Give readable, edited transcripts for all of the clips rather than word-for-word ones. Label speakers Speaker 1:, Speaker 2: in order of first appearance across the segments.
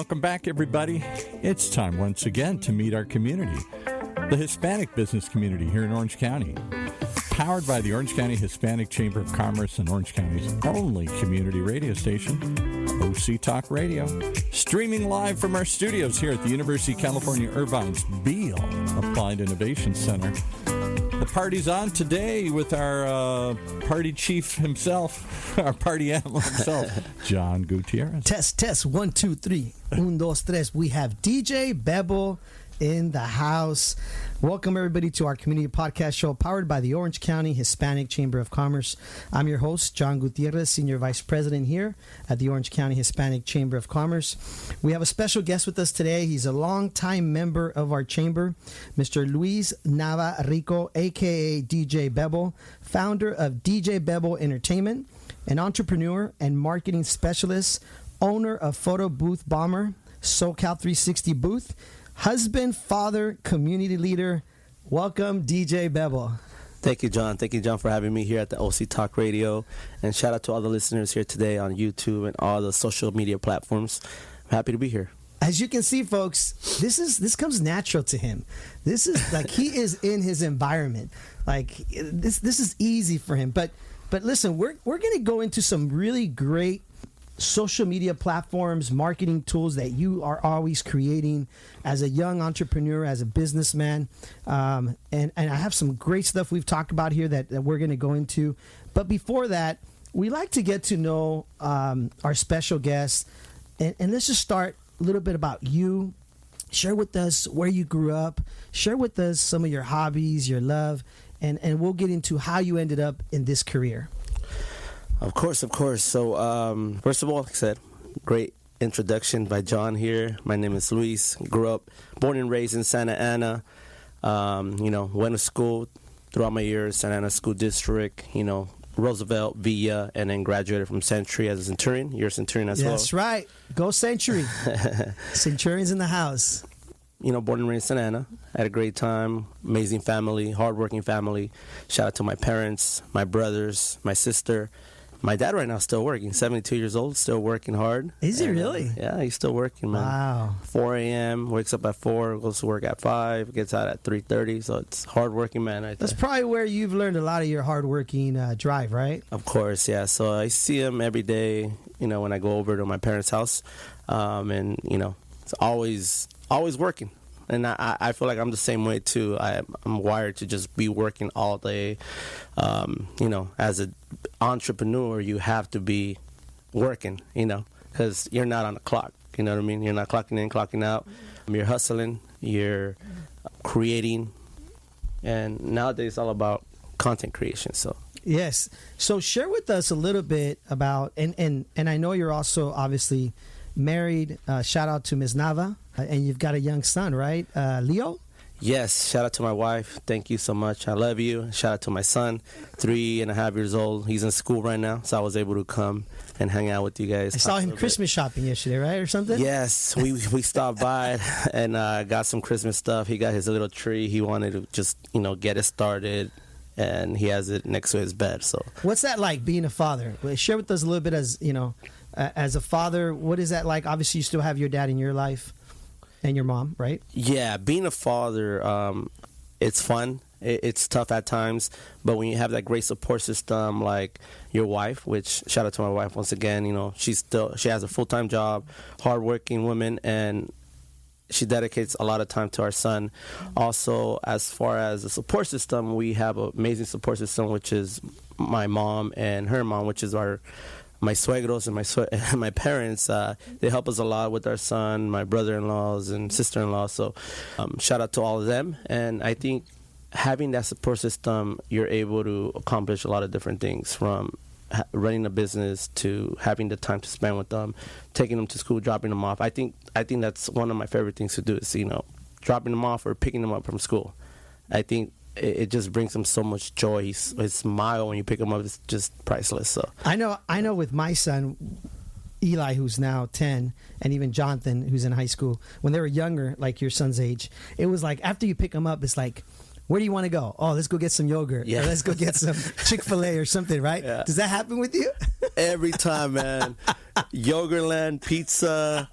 Speaker 1: Welcome back, everybody. It's time once again to meet our community, the Hispanic business community here in Orange County. Powered by the Orange County Hispanic Chamber of Commerce and Orange County's only community radio station, OC Talk Radio. Streaming live from our studios here at the University of California Irvine's Beale Applied Innovation Center. The party's on today with our party chief himself, our party animal himself, John Gutierrez.
Speaker 2: Test, 1, 2, 3. 1, 2, 3. We have DJ Bebo in the house. Welcome everybody to our community podcast show powered by the Orange County Hispanic Chamber of Commerce. I'm your host, John Gutierrez, Senior Vice President here at the Orange County Hispanic Chamber of Commerce. We have a special guest with us today. He's a longtime member of our chamber, Mr. Luis Nava Rico, aka DJ Bebo, founder of DJ Bebo Entertainment, an entrepreneur and marketing specialist, owner of Photo Booth Bomber, SoCal 360 Booth, husband, father, community leader. Welcome, DJ Bebo.
Speaker 3: Thank you, John. Thank you, John, for having me here at the OC Talk Radio. And shout out to all the listeners here today on YouTube and all the social media platforms. I'm happy to be here.
Speaker 2: As you can see, folks, this comes natural to him. This is like he is in his environment. Like this is easy for him. But listen, we're going to go into some really great social media platforms, marketing tools that you are always creating as a young entrepreneur, as a businessman. And I have some great stuff we've talked about here that we're going to go into. But before that, we like to get to know our special guests. And let's just start a little bit about you. Share with us where you grew up. Share with us some of your hobbies, your love, and we'll get into how you ended up in this career.
Speaker 3: Of course. So, first of all, like I said, great introduction by John here. My name is Luis. Born and raised in Santa Ana. Went to school throughout my years, Santa Ana School District, Roosevelt, Villa, and then graduated from Century as a Centurion. You're a Centurion as well.
Speaker 2: That's right. Go Century. Centurion's in the house.
Speaker 3: Born and raised in Santa Ana. Had a great time. Amazing family, hardworking family. Shout out to my parents, my brothers, my sister. My dad right now is still working, 72 years old, still working hard.
Speaker 2: Is he really?
Speaker 3: Yeah, he's still working, man.
Speaker 2: Wow.
Speaker 3: 4 a.m., wakes up at 4, goes to work at 5, gets out at 3:30, so it's hardworking, man.
Speaker 2: That's probably where you've learned a lot of your hardworking drive, right?
Speaker 3: Of course, yeah. So I see him every day, when I go over to my parents' house, and, it's always working. And I feel like I'm the same way, too. I'm wired to just be working all day. As an entrepreneur, you have to be working, because you're not on the clock. You know what I mean? You're not clocking in, clocking out. You're hustling. You're creating. And nowadays, it's all about content creation. So
Speaker 2: yes. So share with us a little bit about, and I know you're also obviously married. Shout out to Ms. Nava. And you've got a young son, right? Leo?
Speaker 3: Yes. Shout out to my wife. Thank you so much. I love you. Shout out to my son, 3.5 years old. He's in school right now, so I was able to come and hang out with you guys.
Speaker 2: I saw him Christmas shopping yesterday, right? Or something?
Speaker 3: Yes. We stopped by and got some Christmas stuff. He got his little tree. He wanted to just, get it started. And he has it next to his bed. So,
Speaker 2: what's that like, being a father? Share with us a little bit as a father. What is that like? Obviously, you still have your dad in your life. And your mom, right?
Speaker 3: Yeah, being a father, it's fun. It's tough at times, but when you have that great support system like your wife, which shout out to my wife once again, she has a full-time job, hardworking woman, and she dedicates a lot of time to our son. Also, as far as the support system, we have an amazing support system, which is my mom and her mom, which is my suegros and my parents. They help us a lot with our son, my brother-in-laws and sister-in-law. So shout out to all of them. And I think having that support system, you're able to accomplish a lot of different things, from running a business to having the time to spend with them, taking them to school, dropping them off. I think that's one of my favorite things to do is, dropping them off or picking them up from school. I think it just brings him so much joy. His smile when you pick him up is just priceless. So
Speaker 2: I know with my son Eli, who's now 10, and even Jonathan, who's in high school, when they were younger, like your son's age, it was like after you pick them up, it's like, where do you want to go? Oh, let's go get some yogurt. Yeah. Or let's go get some Chick-fil-A or something, right? Yeah. Does that happen with you?
Speaker 3: Every time, man. Yogurtland, pizza,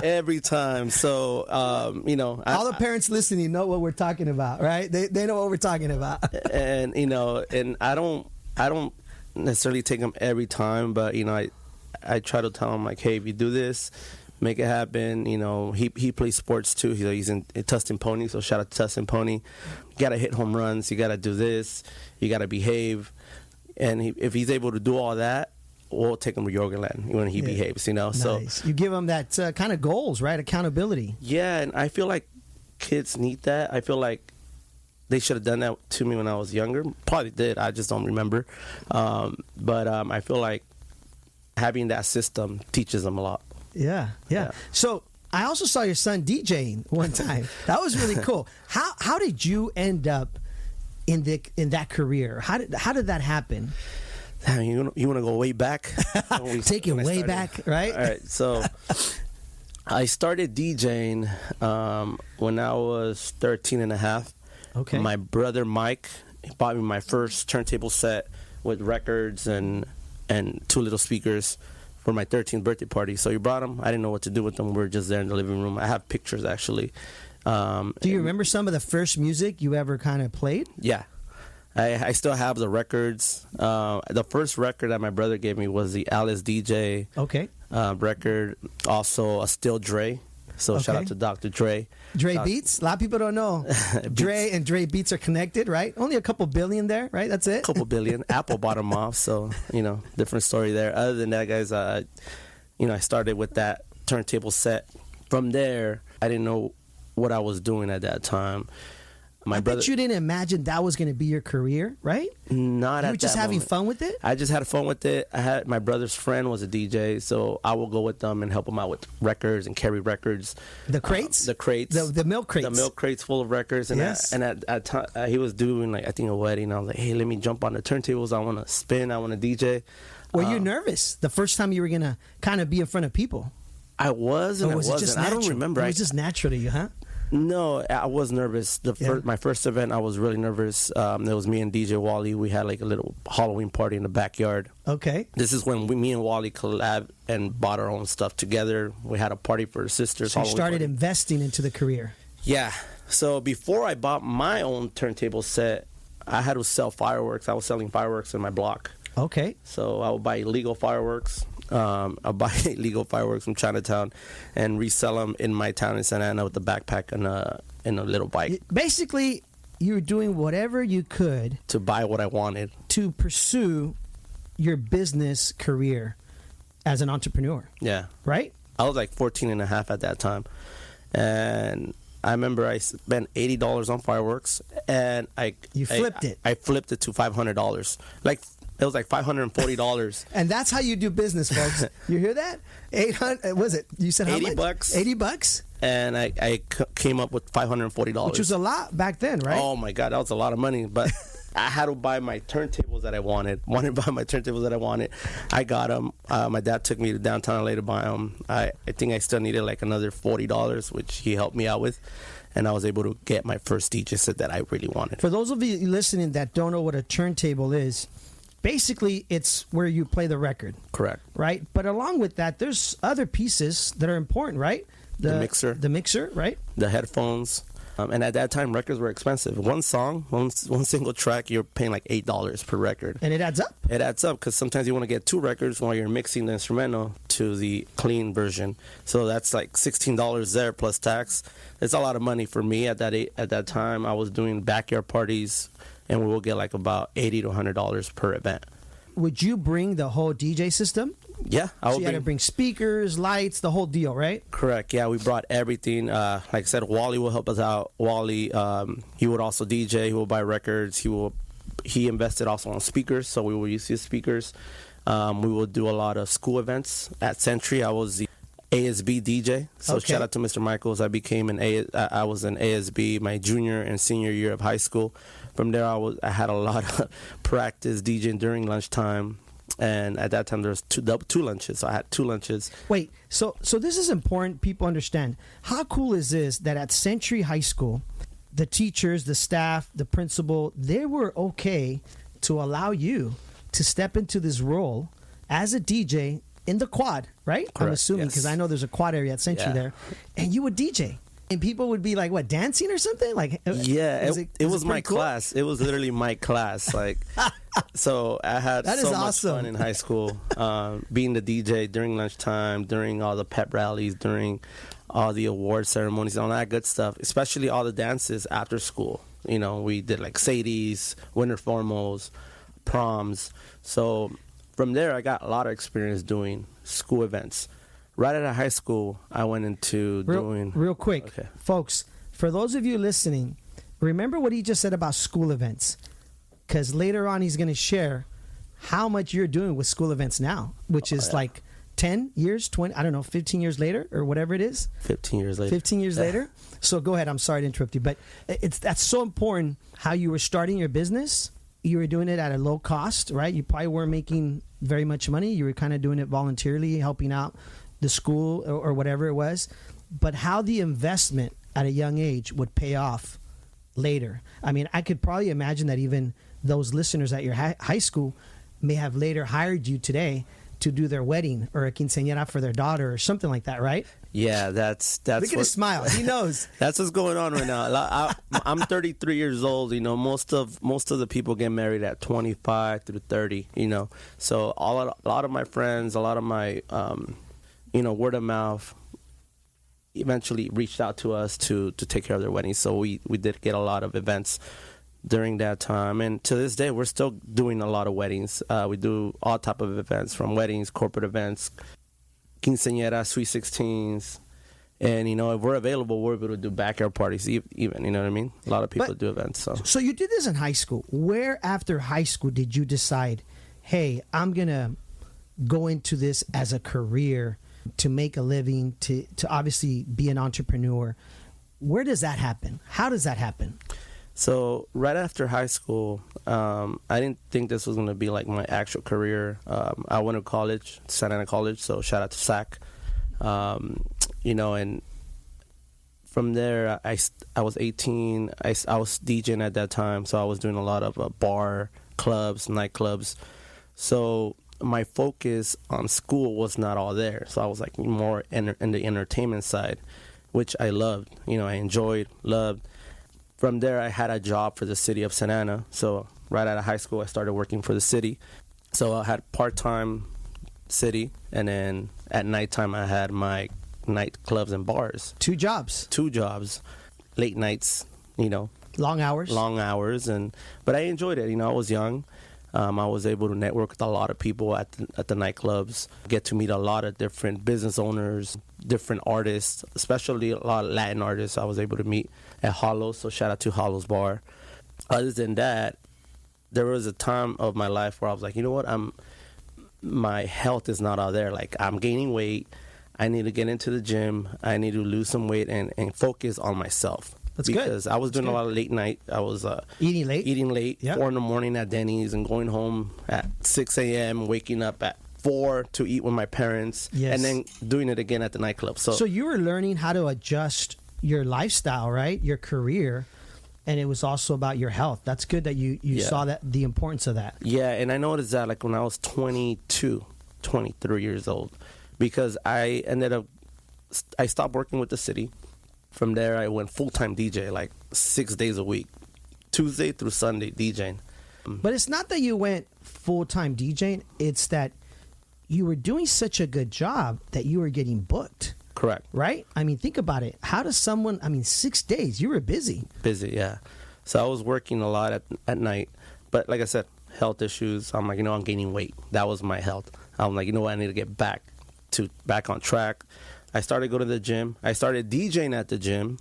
Speaker 3: every time. So,
Speaker 2: all the parents listening know what we're talking about, right? They know what we're talking about.
Speaker 3: and and I don't necessarily take him every time, but I try to tell him like, hey, if you do this, make it happen. He plays sports too. He's in Tustin Pony, so shout out to Tustin Pony. You gotta hit home runs. You gotta do this. You gotta behave. And if he's able to do all that, we'll take him to Yogaland when he behaves.
Speaker 2: Nice.
Speaker 3: So
Speaker 2: you give him that kind of goals, right? Accountability.
Speaker 3: Yeah, and I feel like kids need that. I feel like they should have done that to me when I was younger. Probably did. I just don't remember. But I feel like having that system teaches them a lot.
Speaker 2: Yeah. So I also saw your son DJing one time. That was really cool. How did you end up in that career? How did that happen?
Speaker 3: You want to go way back?
Speaker 2: Take it way back, right?
Speaker 3: All right. So I started DJing when I was 13 and a half.
Speaker 2: Okay.
Speaker 3: My brother Mike bought me my first turntable set with records and two little speakers for my 13th birthday party. So he brought them. I didn't know what to do with them. We were just there in the living room. I have pictures, actually.
Speaker 2: Do you remember some of the first music you ever kind of played?
Speaker 3: Yeah. I still have the records. The first record that my brother gave me was the Alice DJ record. Also, a Still Dre. So shout out to Dr. Dre.
Speaker 2: Dre Beats? A lot of people don't know. Dre and Dre Beats are connected, right? Only a couple billion there, right? That's it?
Speaker 3: A couple billion. Apple bought them off, so, different story there. Other than that, guys, I started with that turntable set. From there, I didn't know what I was doing at that time. I bet
Speaker 2: you didn't imagine that was going to be your career, right?
Speaker 3: Not at that.
Speaker 2: You were just having fun with it?
Speaker 3: I just had fun with it. My brother's friend was a DJ, so I will go with them and help him out with records and carry records.
Speaker 2: The crates?
Speaker 3: The crates.
Speaker 2: The milk crates.
Speaker 3: The milk crates full of records. And
Speaker 2: yes.
Speaker 3: At time, he was doing, I think, a wedding. I was like, hey, let me jump on the turntables. I want to spin. I want to DJ.
Speaker 2: Were you nervous the first time you were going to kind of be in front of people?
Speaker 3: I was and I wasn't.
Speaker 2: Just
Speaker 3: I don't remember.
Speaker 2: It was just natural to you, huh?
Speaker 3: No, I was nervous. My first event, I was really nervous. It was me and DJ Wally. We had a little Halloween party in the backyard.
Speaker 2: Okay.
Speaker 3: This is when me and Wally collabed and bought our own stuff together. We had a party for sisters.
Speaker 2: So you started investing into the career.
Speaker 3: Yeah. So before I bought my own turntable set, I had to sell fireworks. I was selling fireworks in my block.
Speaker 2: Okay.
Speaker 3: So I would buy illegal fireworks. I'll buy illegal fireworks from Chinatown and resell them in my town in Santa Ana with a backpack and a little bike.
Speaker 2: Basically, you were doing whatever you could
Speaker 3: to buy what I wanted
Speaker 2: to pursue your business career as an entrepreneur.
Speaker 3: Yeah.
Speaker 2: Right?
Speaker 3: I was 14 and a half at that time. And I remember I spent $80 on fireworks and
Speaker 2: You flipped it.
Speaker 3: I flipped it to $500. It was $540.
Speaker 2: And that's how you do business, folks. You hear that? 800. Was it? You said how much?
Speaker 3: $80.
Speaker 2: $80.
Speaker 3: And I came up with $540,
Speaker 2: which was a lot back then, right?
Speaker 3: Oh my God, that was a lot of money. But I had to buy my turntables that I wanted. Wanted to buy my turntables that I wanted. I got them. My dad took me to downtown LA to buy them. I think I still needed another $40, which he helped me out with. And I was able to get my first DJ set that I really wanted.
Speaker 2: For those of you listening that don't know what a turntable is, basically, it's where you play the record.
Speaker 3: Correct.
Speaker 2: Right? But along with that, there's other pieces that are important, right?
Speaker 3: The mixer.
Speaker 2: The mixer, right?
Speaker 3: The headphones. And at that time, records were expensive. One song, one single track, you're paying $8 per record.
Speaker 2: And it adds up?
Speaker 3: It adds up because sometimes you want to get 2 records while you're mixing the instrumental to the clean version. So that's $16 there plus tax. It's a lot of money for me at that time. I was doing backyard parties, and we will get about $80 to $100 per event.
Speaker 2: Would you bring the whole DJ system?
Speaker 3: Yeah,
Speaker 2: so you had to bring speakers, lights, the whole deal, right?
Speaker 3: Correct. Yeah, we brought everything. Like I said, Wally will help us out. Wally, he would also DJ. He will buy records. He invested also on speakers, so we will use his speakers. We will do a lot of school events at Century. I was the ASB DJ. So shout out to Mr. Michaels. I was an ASB my junior and senior year of high school. From there, I had a lot of practice DJing during lunchtime. And at that time, there was two lunches. So I had 2 lunches.
Speaker 2: Wait, so this is important. People understand. How cool is this that at Century High School, the teachers, the staff, the principal, they were okay to allow you to step into this role as a DJ in the quad, right? I'm
Speaker 3: Correct,
Speaker 2: assuming,
Speaker 3: yes.
Speaker 2: because I know there's a quad area at Century
Speaker 3: Yeah.
Speaker 2: there, and you would DJ. And people would be like, what, dancing or something? Like,
Speaker 3: Yeah, it was my
Speaker 2: pretty cool?
Speaker 3: class. It was literally my class. Like, so I had
Speaker 2: That is
Speaker 3: so much
Speaker 2: awesome.
Speaker 3: fun in high school, being the DJ during lunchtime, during all the pep rallies, during all the award ceremonies, and all that good stuff. Especially all the dances after school. You know, we did like Sadie's, winter formals, proms. So from there, I got a lot of experience doing school events. Right out of high school, I went into doing...
Speaker 2: Real quick,
Speaker 3: Okay.
Speaker 2: folks, for those of you listening, remember what he just said about school events. Because later on, he's going to share how much you're doing with school events now, which is like 10 years, 20, I don't know, 15 years later or whatever it is.
Speaker 3: 15 years later.
Speaker 2: 15 years later. So go ahead. I'm sorry to interrupt you, but that's so important how you were starting your business. You were doing it at a low cost, right? You probably weren't making very much money. You were kind of doing it voluntarily, helping out the school or whatever it was. But how the investment at a young age would pay off later. I mean, I could probably imagine that even those listeners at your high school may have later hired you today to do their wedding or a quinceañera for their daughter or something like that, right?
Speaker 3: Yeah, that's
Speaker 2: Look at his smile. He knows.
Speaker 3: That's what's going on right now. I'm 33 years old. You know, most of the people get married at 25 through 30. You know, so a lot of my friends, a lot of my word of mouth eventually reached out to us to take care of their weddings. So we did get a lot of events during that time, and to this day we're still doing a lot of weddings. We do all type of events, from weddings, corporate events, quinceañeras, sweet 16s, and if we're available, we're able to do backyard parties even, you know what I mean? A lot of people do events. So
Speaker 2: you did this in high school. Where after high school did you decide, hey, I'm gonna go into this as a career to make a living, to obviously be an entrepreneur? Where does that happen? How does that happen?
Speaker 3: So right after high school, I didn't think this was going to be like my actual career. I went to college, Santa Ana College, so shout out to SAC. And from there, I was 18. I was DJing at that time, so I was doing a lot of bar clubs, nightclubs. So my focus on school was not all there. So I was like more in the entertainment side, which I loved. I enjoyed, loved. From there, I had a job for the city of Santa Ana. So right out of high school, I started working for the city. So I had part-time city, and then at nighttime, I had my nightclubs and bars.
Speaker 2: Two jobs.
Speaker 3: Late nights,
Speaker 2: Long hours.
Speaker 3: But I enjoyed it. I was young. I was able to network with a lot of people at the nightclubs, get to meet a lot of different business owners, different artists, especially a lot of Latin artists I was able to meet at Hollows, so shout out to Hollows Bar. Other than that, there was a time of my life where I was like, you know what, my health is not out there. Like, I'm gaining weight. I need to get into the gym. I need to lose some weight and focus on myself.
Speaker 2: That's good.
Speaker 3: Because I was doing a lot of late night. I was
Speaker 2: Eating late,
Speaker 3: yep. 4 a.m. at Denny's and going home at 6 a.m., waking up at 4 to eat with my parents,
Speaker 2: yes.
Speaker 3: and then doing it again at the nightclub. So
Speaker 2: you were learning how to adjust your lifestyle, right? Your career, and it was also about your health. That's good that you saw that, the importance of that.
Speaker 3: Yeah, and I noticed that like when I was 22, 23 years old, because I stopped working with the city. From there, I went full-time DJ, like 6 days a week, Tuesday through Sunday DJing.
Speaker 2: But it's not that you went full-time DJing. It's that you were doing such a good job that you were getting booked.
Speaker 3: Correct.
Speaker 2: Right? I mean, think about it. How does 6 days, you were busy.
Speaker 3: Busy, yeah. So I was working a lot at night. But like I said, health issues. I'm like, I'm gaining weight. That was my health. I'm like, I need to get back on track. I started going to the gym. I started DJing at the gym.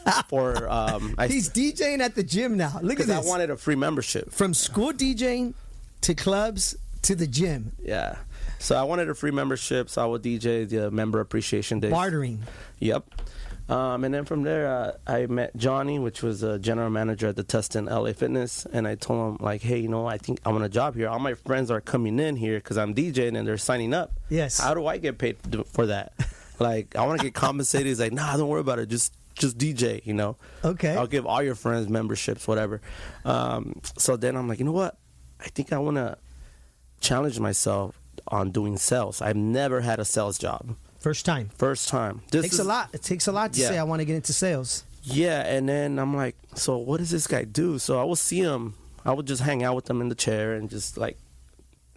Speaker 2: He's DJing at the gym now. Look at this.
Speaker 3: Because I wanted a free membership.
Speaker 2: From school DJing to clubs to the gym.
Speaker 3: Yeah. So I wanted a free membership, so I would DJ the member appreciation days.
Speaker 2: Bartering.
Speaker 3: Yep. And then from there, I met Johnny, which was a general manager at the Tustin LA Fitness, and I told him, like, hey, I think I want a job here. All my friends are coming in here because I'm DJing and they're signing up.
Speaker 2: Yes.
Speaker 3: How do I get paid for that? Like, I want to get compensated. He's like, nah, don't worry about it. Just DJ,
Speaker 2: Okay.
Speaker 3: I'll give all your friends memberships, whatever. So then I'm like, you know what? I think I want to challenge myself on doing sales. I've never had a sales job.
Speaker 2: First time.
Speaker 3: This
Speaker 2: Takes a lot. It takes a lot to say I want to get into sales.
Speaker 3: Yeah, and then I'm like, so what does this guy do? So I would see him. I would just hang out with him in the chair and just like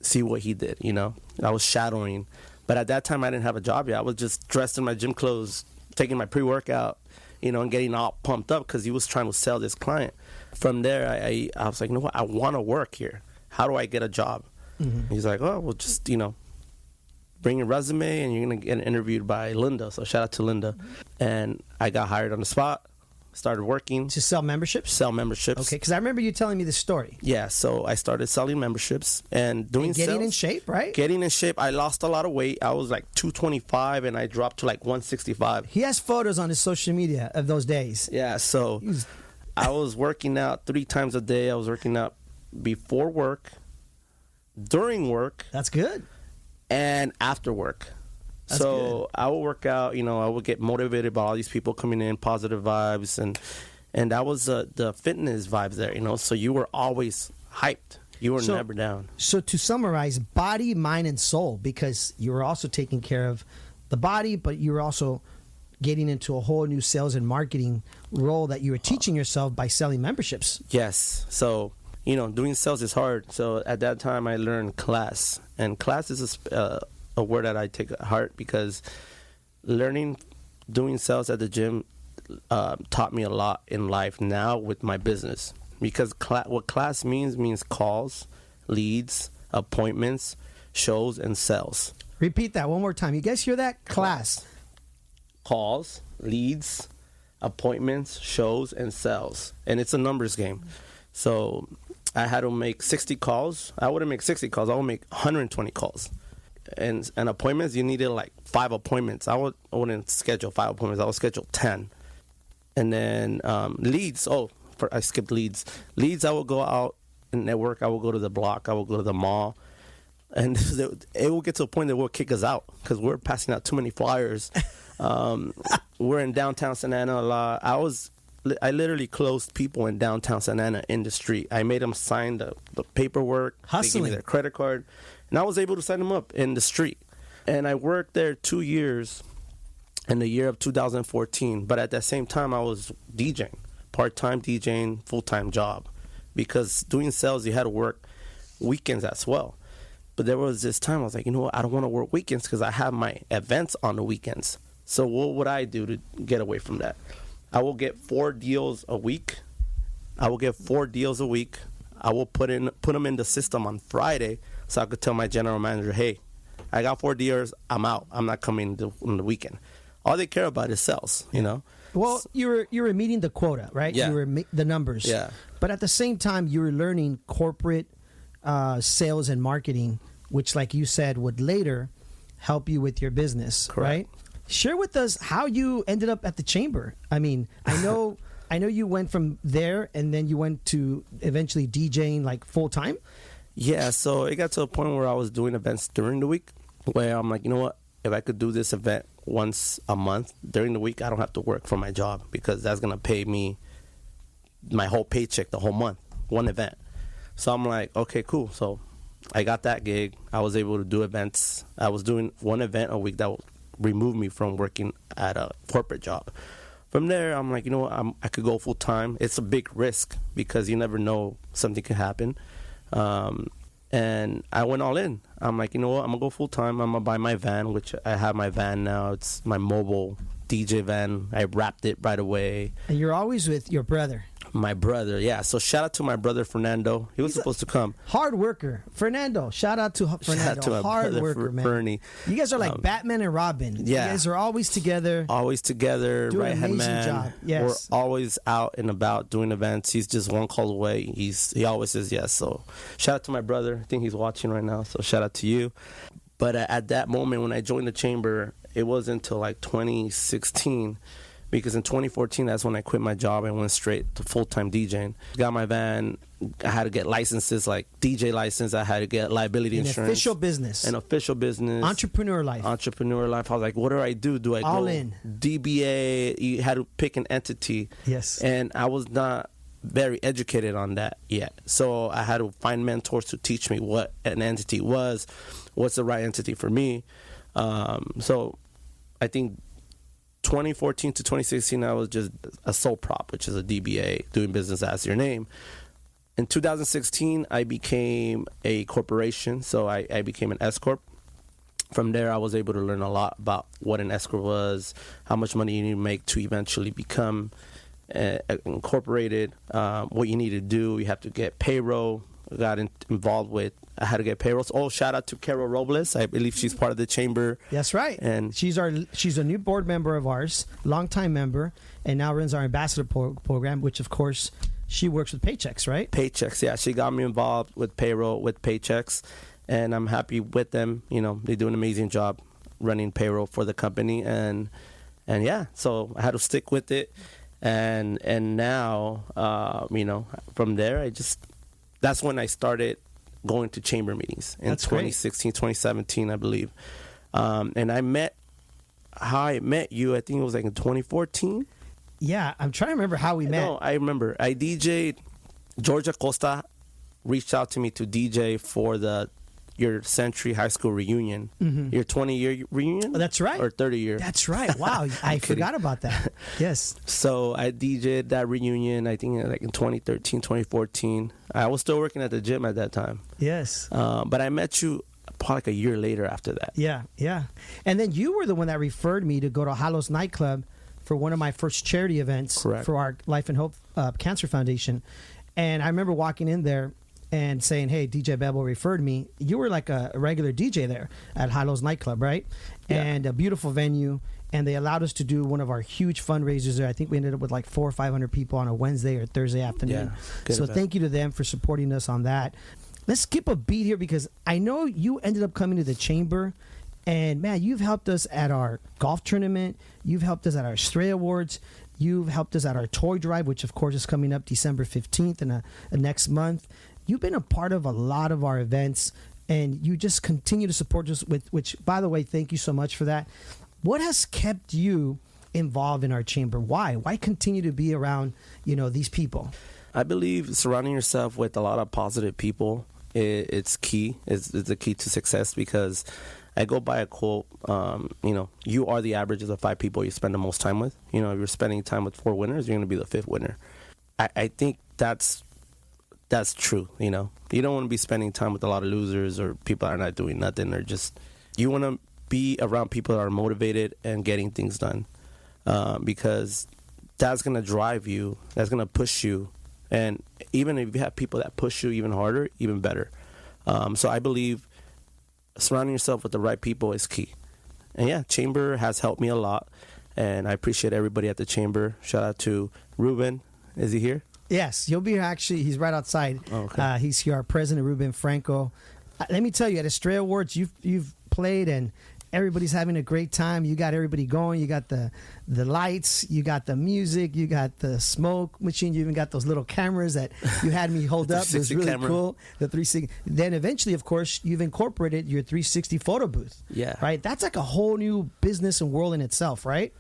Speaker 3: see what he did, you know. I was shadowing. But at that time, I didn't have a job yet. I was just dressed in my gym clothes, taking my pre-workout, you know, and getting all pumped up because he was trying to sell this client. From there, I was like, you know what? I want to work here. How do I get a job? Mm-hmm. He's like, oh, well, just, you know, bring your resume and you're going to get interviewed by Linda. So shout out to Linda. And I got hired on the spot. Started working.
Speaker 2: To sell memberships?
Speaker 3: Sell memberships.
Speaker 2: Okay, because I remember you telling me this story.
Speaker 3: Yeah, so I started selling memberships and doing
Speaker 2: getting
Speaker 3: sales.
Speaker 2: In shape, right?
Speaker 3: Getting in shape. I lost a lot of weight. I was like 225 and I dropped to like 165.
Speaker 2: He has photos on his social media of those days.
Speaker 3: Yeah, so I was working out 3 times a day. I was working out before work, during work.
Speaker 2: That's good.
Speaker 3: And after work.
Speaker 2: That's
Speaker 3: so
Speaker 2: good.
Speaker 3: I would work out, you know, I would get motivated by all these people coming in, positive vibes, and that was the fitness vibes there, you know. So you were always hyped. You were never down.
Speaker 2: So to summarize, body, mind, and soul, because you were also taking care of the body, but you were also getting into a whole new sales and marketing role that you were teaching yourself by selling memberships.
Speaker 3: Yes. So, you know, doing sales is hard. So at that time, I learned class, and class is a word that I take at heart because doing sales at the gym taught me a lot in life now with my business. Because what class means calls, leads, appointments, shows, and sales.
Speaker 2: Repeat that one more time. You guys hear that? Class.
Speaker 3: Calls, leads, appointments, shows, and sales. And it's a numbers game. So I had to make 60 calls. I wouldn't make 60 calls. I would make 120 calls. And appointments, you needed like 5 appointments. I wouldn't schedule 5 appointments. I would schedule 10. And then leads. I skipped leads. Leads, I would go out and network. I would go to the block. I would go to the mall. And it will get to a point that will kick us out because we're passing out too many flyers. We're in downtown Santa Ana a lot. I literally closed people in downtown Santa Ana in the street. I made them sign the paperwork.
Speaker 2: Hustling.
Speaker 3: They gave me their credit card. And I was able to sign them up in the street. And I worked there 2 years in the year of 2014. But at that same time, I was DJing. Part-time DJing, full-time job. Because doing sales, you had to work weekends as well. But there was this time I was like, you know what? I don't want to work weekends because I have my events on the weekends. So what would I do to get away from that? I will get 4 deals a week. I will put them in the system on Friday so I could tell my general manager, hey, I got 4 deals. I'm out. I'm not coming on the weekend. All they care about is sales, you know?
Speaker 2: Well, you were meeting the quota, right?
Speaker 3: Yeah.
Speaker 2: You were the numbers.
Speaker 3: Yeah.
Speaker 2: But at the same time, you were learning corporate sales and marketing, which, like you said, would later help you with your business,
Speaker 3: Correct.
Speaker 2: right? Share with us how you ended up at the chamber. I mean, I know you went from there and then you went to eventually DJing like full time.
Speaker 3: Yeah, so it got to a point where I was doing events during the week where I'm like, you know what? If I could do this event once a month during the week, I don't have to work for my job because that's going to pay me my whole paycheck the whole month, one event. So I'm like, okay, cool. So I got that gig. I was able to do events. I was doing one event a week that would remove me from working at a corporate job. From there, I'm like, you know what? I could go full time. It's a big risk because you never know something could happen. And I went all in. I'm like, you know what? I'm going to go full time. I'm going to buy my van, which I have my van now. It's my mobile DJ van. I wrapped it right away.
Speaker 2: And you're always with your brother.
Speaker 3: My brother, yeah. So shout out to my brother, Fernando. He was supposed to come.
Speaker 2: Hard worker. Fernando. Shout out to Fernando.
Speaker 3: Shout out to my
Speaker 2: hard
Speaker 3: brother,
Speaker 2: worker, man.
Speaker 3: Bernie.
Speaker 2: You guys are like Batman and Robin.
Speaker 3: Yeah.
Speaker 2: You guys are always together.
Speaker 3: Always together,
Speaker 2: Do an
Speaker 3: right-hand
Speaker 2: amazing
Speaker 3: man.
Speaker 2: job. Yes.
Speaker 3: We're always out and about doing events. He's just one call away. He always says yes. So shout out to my brother. I think he's watching right now. So shout out to you. But at that moment when I joined the chamber, it wasn't until like 2016. Because in 2014, that's when I quit my job and went straight to full-time DJing. Got my van. I had to get licenses, like DJ license. I had to get liability insurance.
Speaker 2: An official business. Entrepreneur life.
Speaker 3: I was like, what do I do? Do I
Speaker 2: All
Speaker 3: go
Speaker 2: in.
Speaker 3: DBA? You had to pick an entity.
Speaker 2: Yes.
Speaker 3: And I was not very educated on that yet. So I had to find mentors to teach me what an entity was, what's the right entity for me. So I think 2014 to 2016, I was just a sole prop, which is a DBA, doing business as your name. In 2016, I became a corporation, so I became an S-Corp. From there, I was able to learn a lot about what an S-Corp was, how much money you need to make to eventually become incorporated, what you need to do. You have to get payroll. Involved with, I had to get payrolls. Oh, shout out to Carol Robles. I believe she's part of the chamber.
Speaker 2: That's right.
Speaker 3: And
Speaker 2: she's a new board member of ours, longtime member, and now runs our ambassador program, which of course she works with Paychecks, right?
Speaker 3: Paychecks, yeah. She got me involved with payroll with Paychecks, and I'm happy with them. You know, they do an amazing job running payroll for the company, and yeah, so I had to stick with it, and now, you know, from there, that's when I started going to chamber meetings in 2016, 2017, I believe. And how I met you, I think it was like in 2014.
Speaker 2: Yeah, I'm trying to remember how we met.
Speaker 3: No, I remember. I DJ'd. Georgia Costa reached out to me to DJ for your Century High School reunion, your 20-year reunion.
Speaker 2: Oh, that's right.
Speaker 3: Or 30-year.
Speaker 2: That's right. Wow, I forgot about that. Yes.
Speaker 3: So I DJ'd that reunion, I think like in 2013, 2014. I was still working at the gym at that time.
Speaker 2: Yes.
Speaker 3: But I met you probably like a year later after that.
Speaker 2: Yeah. And then you were the one that referred me to go to Halos nightclub for one of my first charity events.
Speaker 3: Correct.
Speaker 2: For our Life and Hope Cancer Foundation. And I remember walking in there and saying, hey, DJ Bebo referred me. You were like a regular DJ there at Halos nightclub, right?
Speaker 3: Yeah.
Speaker 2: And a beautiful venue. And they allowed us to do one of our huge fundraisers there. I think we ended up with like 400 or 500 people on a Wednesday or Thursday afternoon.
Speaker 3: Yeah,
Speaker 2: so thank you to them for supporting us on that. Let's skip a beat here because I know you ended up coming to the chamber. And man, you've helped us at our golf tournament. You've helped us at our Stray Awards. You've helped us at our toy drive, which of course is coming up December 15th and next month. You've been a part of a lot of our events, and you just continue to support us with, which, by the way, thank you so much for that. What has kept you involved in our chamber? Why? Why continue to be around, these people?
Speaker 3: I believe surrounding yourself with a lot of positive people, it's key. It's the key to success, because I go by a quote, you are the average of the 5 people you spend the most time with. If you're spending time with 4 winners, you're going to be the 5th winner. I think that's true. You don't want to be spending time with a lot of losers or people that are not doing nothing, or just, you want to be around people that are motivated and getting things done, because that's going to drive you, that's going to push you. And even if you have people that push you even harder, even better. So I believe surrounding yourself with the right people is key. And yeah, Chamber has helped me a lot, and I appreciate everybody at the Chamber. Shout out to Ruben. Is he here?
Speaker 2: Yes, he'll be here. Actually, he's right outside.
Speaker 3: Oh, okay.
Speaker 2: He's here, our president, Ruben Franco. Let me tell you, at the Stray Awards, you've played, and everybody's having a great time. You got everybody going. You got the lights. You got the music. You got the smoke machine. You even got those little cameras that you had me hold up. It was really
Speaker 3: camera.
Speaker 2: cool. The 360. Then eventually, of course, you've incorporated your 360 photo booth.
Speaker 3: Yeah.
Speaker 2: Right? That's like a whole new business and world in itself, right?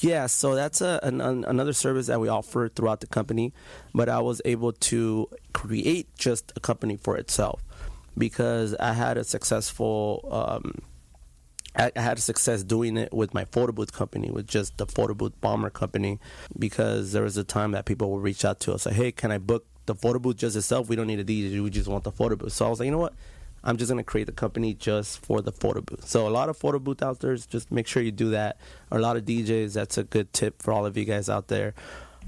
Speaker 3: Yeah, so that's another service that we offer throughout the company, but I was able to create just a company for itself, because I had a successful, I had success doing it with my photo booth company, with just the photo booth bomber company, because there was a time that people would reach out to us, like, hey, can I book the photo booth just itself? We don't need a DJ, we just want the photo booth. So I was like, you know what? I'm just going to create a company just for the photo booth. So a lot of photo booth out there, just make sure you do that. Or a lot of DJs, that's a good tip for all of you guys out there.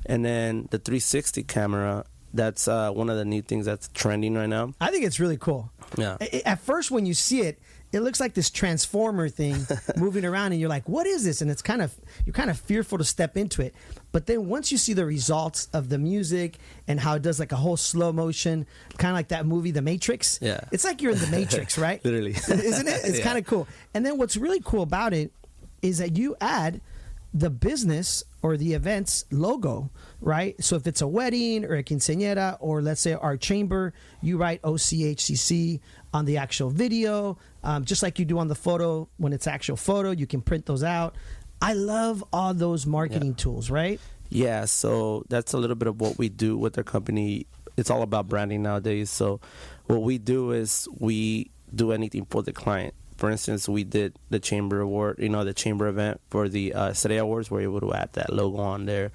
Speaker 3: And then the 360 camera, that's one of the neat things that's trending right now.
Speaker 2: I think it's really cool.
Speaker 3: Yeah.
Speaker 2: At first, when you see it, it looks like this transformer thing moving around, and you're like, what is this? And you're kind of fearful to step into it. But then once you see the results of the music and how it does like a whole slow motion, kind of like that movie, The Matrix.
Speaker 3: Yeah.
Speaker 2: It's like you're in The Matrix, right?
Speaker 3: Literally.
Speaker 2: Isn't it? It's kind of cool. And then what's really cool about it is that you add the business or the event's logo, right? So if it's a wedding or a quinceañera, or let's say our chamber, you write OCHCC on the actual video, just like you do on the photo. When it's actual photo, you can print those out. I love all those marketing tools, right?
Speaker 3: Yeah, so that's a little bit of what we do with our company. It's all about branding nowadays. So what we do is we do anything for the client. For instance, we did the Chamber Award, the Chamber event for the Estrella Awards. We're able to add that logo on there.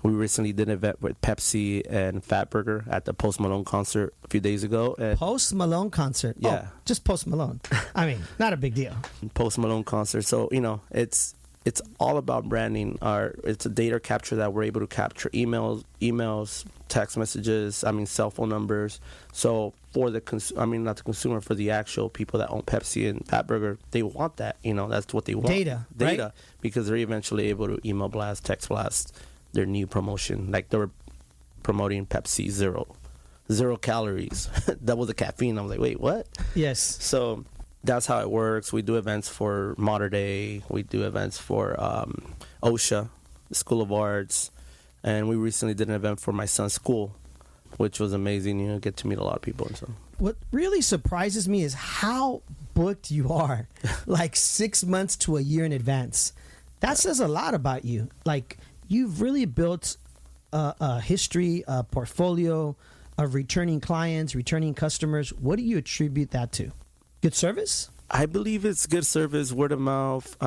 Speaker 3: We recently did an event with Pepsi and Fatburger at the Post Malone concert a few days ago. And
Speaker 2: Post Malone concert?
Speaker 3: Yeah.
Speaker 2: Oh, just Post Malone. I mean, not a big deal.
Speaker 3: Post Malone concert. So, it's all about branding. It's a data capture that we're able to capture emails, text messages, cell phone numbers. So for the not the consumer, for the actual people that own Pepsi and Fatburger, they want that. That's what they want.
Speaker 2: Data, right?
Speaker 3: Because they're eventually able to email blast, text blast their new promotion. Like they were promoting Pepsi zero calories, double the caffeine. I was like, wait, what?
Speaker 2: Yes.
Speaker 3: So that's how it works. We do events for Mater Day. We do events for OSHA, the School of Arts. And we recently did an event for my son's school, which was amazing. Get to meet a lot of people. And so
Speaker 2: what really surprises me is how booked you are, like 6 months to a year in advance. That says a lot about you. Like, you've really built a history, a portfolio of returning clients, returning customers. What do you attribute that to? Good service?
Speaker 3: I believe it's good service, word of mouth,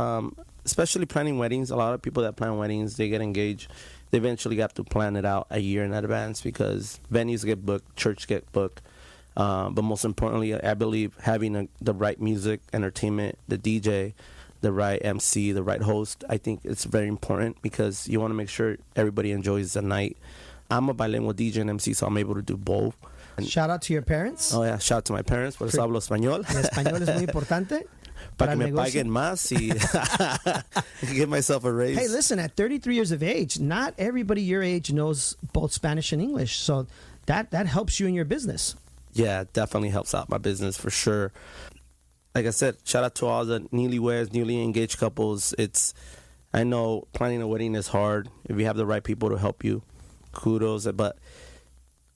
Speaker 3: especially planning weddings. A lot of people that plan weddings, they get engaged. They eventually have to plan it out a year in advance because venues get booked, church get booked. But most importantly, I believe having the right music, entertainment, the DJ, the right MC, the right host, I think it's very important because you want to make sure everybody enjoys the night. I'm a bilingual DJ and MC, so I'm able to do both.
Speaker 2: Shout out to your parents.
Speaker 3: Oh, yeah. Shout out to my parents. Por eso hablo español.
Speaker 2: El español es muy importante.
Speaker 3: Para que me paguen más y give myself a raise.
Speaker 2: Hey, listen, at 33 years of age, not everybody your age knows both Spanish and English. So that helps you in your business.
Speaker 3: Yeah, it definitely helps out my business for sure. Like I said, shout out to all the newlyweds, newly engaged couples. I know planning a wedding is hard. If you have the right people to help you, kudos. But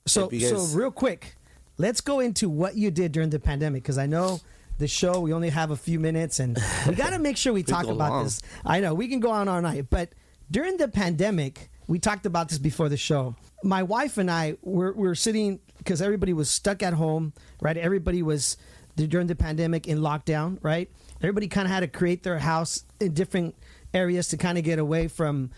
Speaker 2: So real quick, let's go into what you did during the pandemic, because I know the show, we only have a few minutes, and we got to make sure we talk about this. I know, we can go on all night, but during the pandemic, we talked about this before the show. My wife and I were sitting, because everybody was stuck at home, right? Everybody was, during the pandemic, in lockdown, right? Everybody kind of had to create their house in different areas to kind of get away from,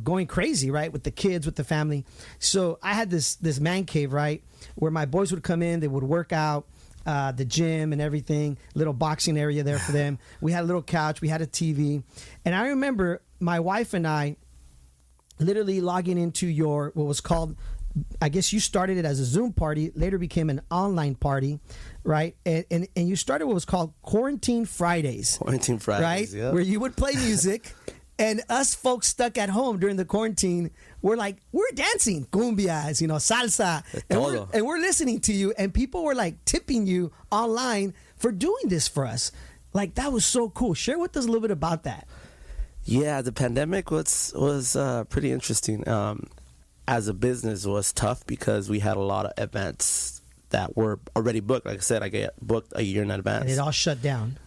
Speaker 2: going crazy, right? With the kids, with the family. So I had this man cave, right? Where my boys would come in, they would work out, the gym and everything, little boxing area there for them. We had a little couch, we had a TV. And I remember my wife and I literally logging into what was called, I guess you started it as a Zoom party, later became an online party, right? And you started what was called Quarantine Fridays.
Speaker 3: Quarantine Fridays,
Speaker 2: right?
Speaker 3: Yeah.
Speaker 2: Where you would play music, and us folks stuck at home during the quarantine, we're dancing, cumbias, salsa, and we're listening to you, and people were like tipping you online for doing this for us. Like, that was so cool. Share with us a little bit about that.
Speaker 3: Yeah, the pandemic was pretty interesting. As a business, it was tough because we had a lot of events that were already booked. Like I said, I get booked a year in advance.
Speaker 2: And it all shut down.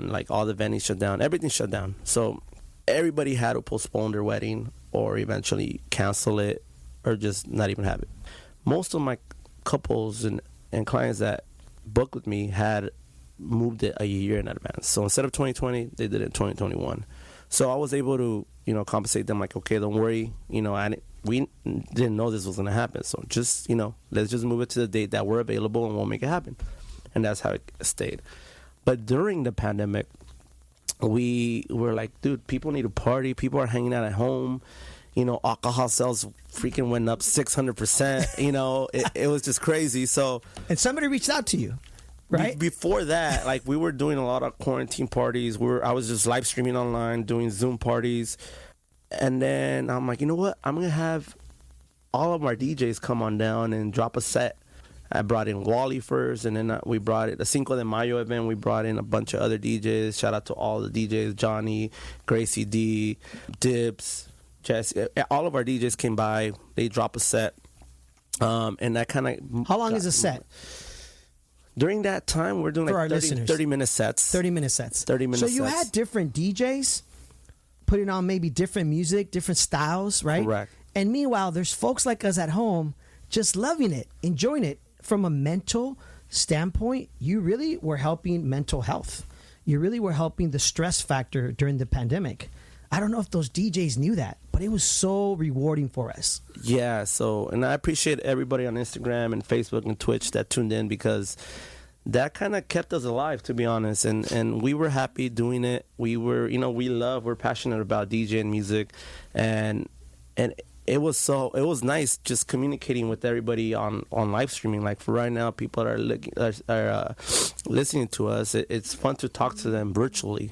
Speaker 3: Like all the venues shut down. Everything shut down. So everybody had to postpone their wedding or eventually cancel it or just not even have it. Most of my couples and clients that booked with me had moved it a year in advance. So instead of 2020, they did it in 2021. So I was able to, compensate them like, okay, don't worry. We didn't know this was going to happen. So just, let's just move it to the date that we're available and we'll make it happen. And that's how it stayed. But during the pandemic, we were like, dude, people need to party. People are hanging out at home. Alcohol sales freaking went up 600%. It was just crazy. So,
Speaker 2: and somebody reached out to you, right?
Speaker 3: Before that, like, we were doing a lot of quarantine parties. I was just live streaming online, doing Zoom parties. And then I'm like, you know what? I'm going to have all of our DJs come on down and drop a set. I brought in Wally first, and then we brought it, the Cinco de Mayo event, we brought in a bunch of other DJs. Shout out to all the DJs, Johnny, Gracie D, Dibs, Jesse. All of our DJs came by. They drop a set. And that kind of...
Speaker 2: How long is a set?
Speaker 3: During that time, we're doing like 30-minute sets.
Speaker 2: 30-minute sets.
Speaker 3: 30-minute
Speaker 2: So
Speaker 3: sets.
Speaker 2: you had different DJs putting on maybe different music, different styles, right?
Speaker 3: Correct.
Speaker 2: And meanwhile, there's folks like us at home just loving it, enjoying it. From a mental standpoint, you really were helping mental health. You really were helping the stress factor during the pandemic. I don't know if those DJs knew that, but it was so rewarding for us.
Speaker 3: Yeah, so, and I appreciate everybody on Instagram and Facebook and Twitch that tuned in, because that kind of kept us alive, to be honest. And we were happy doing it. We were, we're passionate about DJing music. And it was nice just communicating with everybody on live streaming. Like, for right now, people are listening to us. It's fun to talk to them virtually,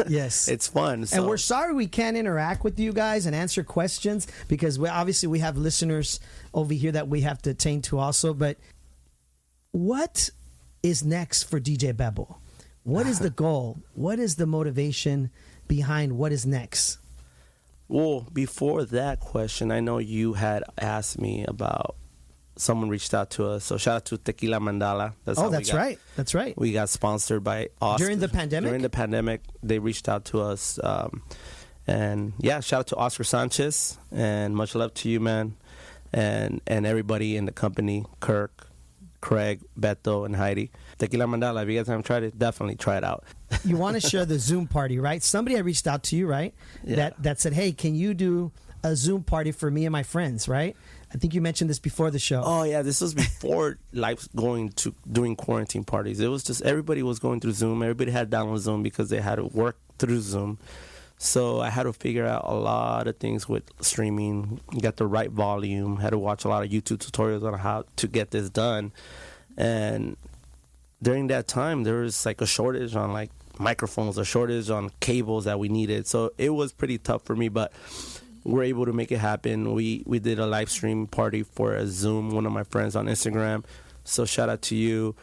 Speaker 2: Yes.
Speaker 3: It's fun. So.
Speaker 2: And we're sorry we can't interact with you guys and answer questions, because we have listeners over here that we have to attend to also. But what is next for DJ Bebo? What is the goal? What is the motivation behind what is next?
Speaker 3: Well, before that question, I know you had asked me about someone reached out to us. So shout out to Tequila Mandala.
Speaker 2: That's right. That's right.
Speaker 3: We got sponsored by Oscar.
Speaker 2: During the pandemic?
Speaker 3: During the pandemic, they reached out to us. And yeah, shout out to Oscar Sanchez. And much love to you, man. And everybody in the company, Kirk, Craig, Beto, and Heidi. Tequila Mandala, if you guys haven't tried it, definitely try it out.
Speaker 2: You want to share the Zoom party, right? Somebody had reached out to you, right?
Speaker 3: Yeah.
Speaker 2: That said, hey, can you do a Zoom party for me and my friends, right? I think you mentioned this before the show.
Speaker 3: Oh, yeah, this was before doing quarantine parties. It was just everybody was going through Zoom. Everybody had to download Zoom because they had to work through Zoom. So I had to figure out a lot of things with streaming, get the right volume, had to watch a lot of YouTube tutorials on how to get this done. And during that time, there was like a shortage on like microphones, a shortage on cables that we needed. So it was pretty tough for me, but we're able to make it happen. We did a live stream party for a Zoom, one of my friends on Instagram. So shout out to you.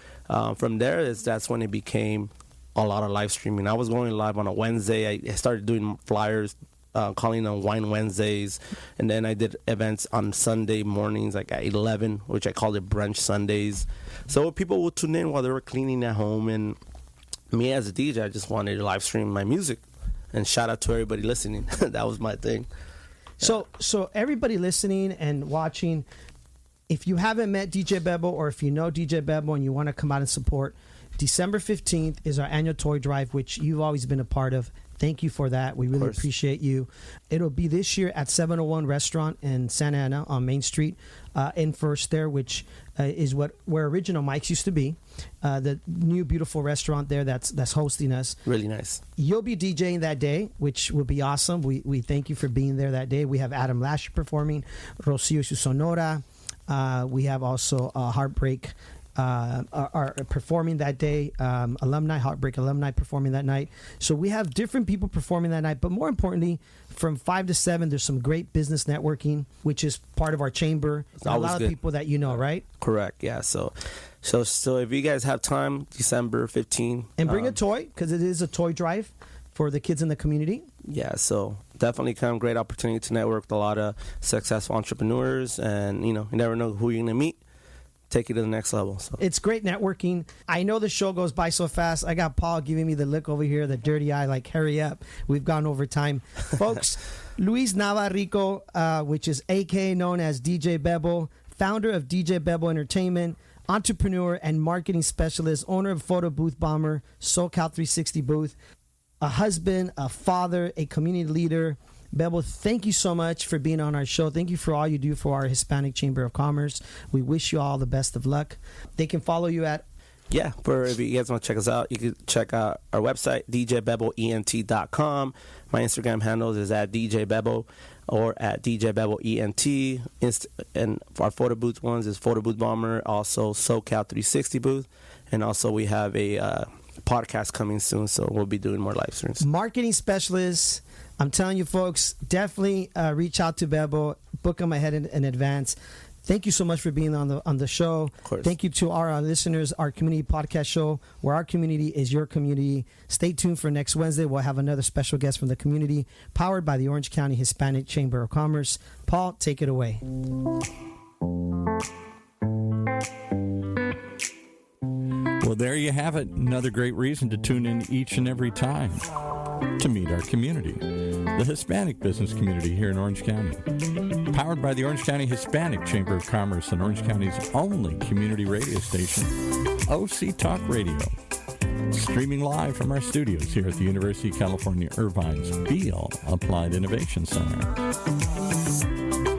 Speaker 3: From there, that's when it became a lot of live streaming. I was going live on a Wednesday. I started doing flyers, calling them Wine Wednesdays, and then I did events on Sunday mornings, like at 11, which I called it Brunch Sundays. So people would tune in while they were cleaning at home, and me as a DJ, I just wanted to live stream my music. And shout out to everybody listening. That was my thing.
Speaker 2: So everybody listening and watching, if you haven't met DJ Bebo, or if you know DJ Bebo and you want to come out and support, December 15th is our annual toy drive, which you've always been a part of. Thank you for that. We really appreciate you. It'll be this year at 701 Restaurant in Santa Ana on Main Street in First there, which is where Original Mike's used to be. The new beautiful restaurant there that's hosting us.
Speaker 3: Really nice.
Speaker 2: You'll be DJing that day, which will be awesome. We thank you for being there that day. We have Adam Lasher performing, Rocio Sonora. We have also Heartbreak are performing that day, Heartbreak alumni performing that night. So we have different people performing that night, but more importantly, from 5 to 7, there's some great business networking, which is part of our chamber. A lot of people that you know, right?
Speaker 3: Correct. Yeah. So if you guys have time, December 15th,
Speaker 2: and bring a toy, because it is a toy drive for the kids in the community.
Speaker 3: Yeah, so definitely come. Great opportunity to network with a lot of successful entrepreneurs, and you never know who you're gonna meet. Take it to the next level. So.
Speaker 2: It's great networking. I know the show goes by so fast. I got Paul giving me the look over here, the dirty eye, like, hurry up. We've gone over time. Folks, Luis Navarrico, which is a.k.a. known as DJ Bebo, founder of DJ Bebo Entertainment, entrepreneur and marketing specialist, owner of Photo Booth Bomber, SoCal 360 Booth, a husband, a father, a community leader. Bebo, thank you so much for being on our show. Thank you for all you do for our Hispanic Chamber of Commerce. We wish you all the best of luck. They can follow you at...
Speaker 3: Yeah, if you guys want to check us out, you can check out our website, djbeboent.com. My Instagram handles is at djbebo or at djbeboent. And our photo booth ones is Photo Booth Bomber, also SoCal 360 Booth. And also we have a podcast coming soon, so we'll be doing more live streams.
Speaker 2: Marketing specialists. I'm telling you, folks, definitely reach out to Bebo. Book them ahead in advance. Thank you so much for being on the show.
Speaker 3: Of course.
Speaker 2: Thank you to our listeners, our community podcast show, where our community is your community. Stay tuned for next Wednesday. We'll have another special guest from the community, powered by the Orange County Hispanic Chamber of Commerce. Paul, take it away.
Speaker 1: Well, there you have it. Another great reason to tune in each and every time. to meet our community, the Hispanic business community here in Orange County. Powered by the Orange County Hispanic Chamber of Commerce and Orange County's only community radio station, OC Talk Radio. Streaming live from our studios here at the University of California, Irvine's Beale Applied Innovation Center.